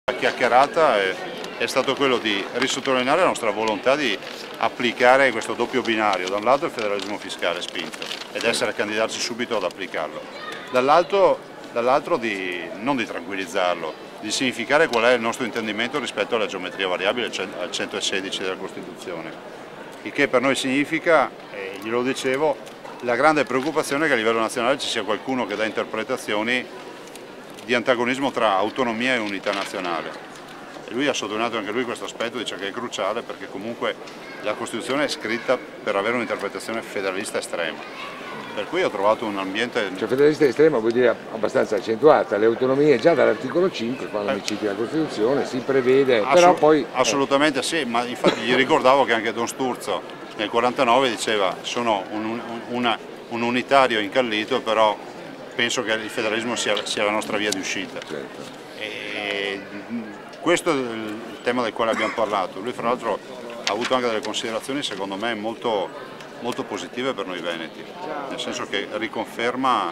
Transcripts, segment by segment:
La chiacchierata è stato quello di risottolineare la nostra volontà di applicare questo doppio binario, da un lato il federalismo fiscale spinto ed essere candidarci subito ad applicarlo, dall'altro non di tranquillizzarlo, di significare qual è il nostro intendimento rispetto alla geometria variabile, al 116 della Costituzione, il che per noi significa, glielo dicevo, la grande preoccupazione che a livello nazionale ci sia qualcuno che dà interpretazioni di antagonismo tra autonomia e unità nazionale. E lui ha sottolineato anche lui questo aspetto, dice che è cruciale perché comunque la Costituzione è scritta per avere un'interpretazione federalista estrema. Per cui ho trovato un ambiente... Cioè federalista estrema vuol dire abbastanza accentuata, le autonomie già dall'articolo 5, quando mi citi la Costituzione, si prevede, però poi... Assolutamente sì, ma infatti gli ricordavo che anche Don Sturzo nel 49 diceva sono un unitario incallito, però penso che il federalismo sia la nostra via di uscita. Certo. E questo è il tema del quale abbiamo parlato. Lui fra l'altro ha avuto anche delle considerazioni secondo me molto positive per noi veneti, nel senso che riconferma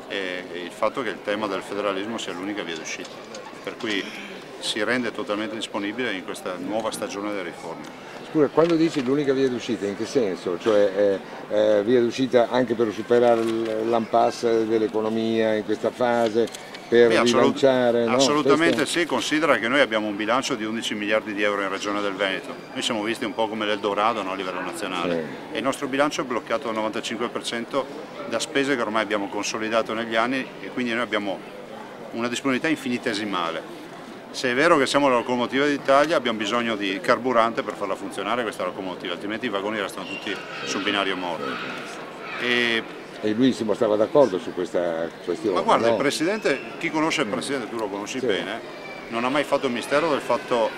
il fatto che il tema del federalismo sia l'unica via di uscita, per cui si rende totalmente disponibile in questa nuova stagione delle riforme. Scusa, quando dici l'unica via d'uscita, in che senso? Cioè via d'uscita anche per superare l'impasse dell'economia in questa fase, per rilanciare? Assolutamente sì, considera che noi abbiamo un bilancio di 11 miliardi di euro in Regione del Veneto, noi siamo visti un po' come l'Eldorado, no, a livello nazionale, sì. E il nostro bilancio è bloccato al 95% da spese che ormai abbiamo consolidato negli anni e quindi noi abbiamo una disponibilità infinitesimale. Se è vero che siamo la locomotiva d'Italia, abbiamo bisogno di carburante per farla funzionare questa locomotiva, altrimenti i vagoni restano tutti sul binario morto. E lui si mostrava d'accordo su questa questione? Ma guarda, no? Il Presidente, chi conosce il Presidente, tu lo conosci bene, non ha mai fatto il mistero del fatto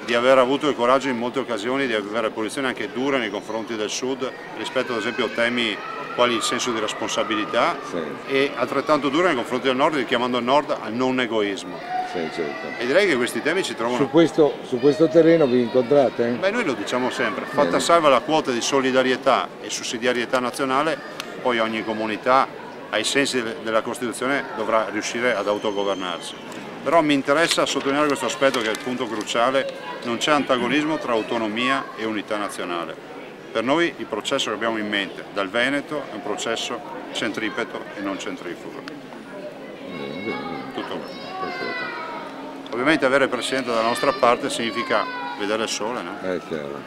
di aver avuto il coraggio in molte occasioni di avere posizioni anche dure nei confronti del Sud rispetto ad esempio a temi quali il senso di responsabilità, e altrettanto dure nei confronti del Nord, richiamando il Nord al non egoismo. Certo. E direi che questi temi ci trovano... Su questo terreno vi incontrate? Beh, noi lo diciamo sempre, fatta salva la quota di solidarietà e sussidiarietà nazionale, poi ogni comunità ai sensi della Costituzione dovrà riuscire ad autogovernarsi. Però mi interessa sottolineare questo aspetto che è il punto cruciale: non c'è antagonismo tra autonomia e unità nazionale. Per noi il processo che abbiamo in mente dal Veneto è un processo centripeto e non centrifugo. Tutto bene. Ovviamente avere il Presidente dalla nostra parte significa vedere il sole, no? Chiaro.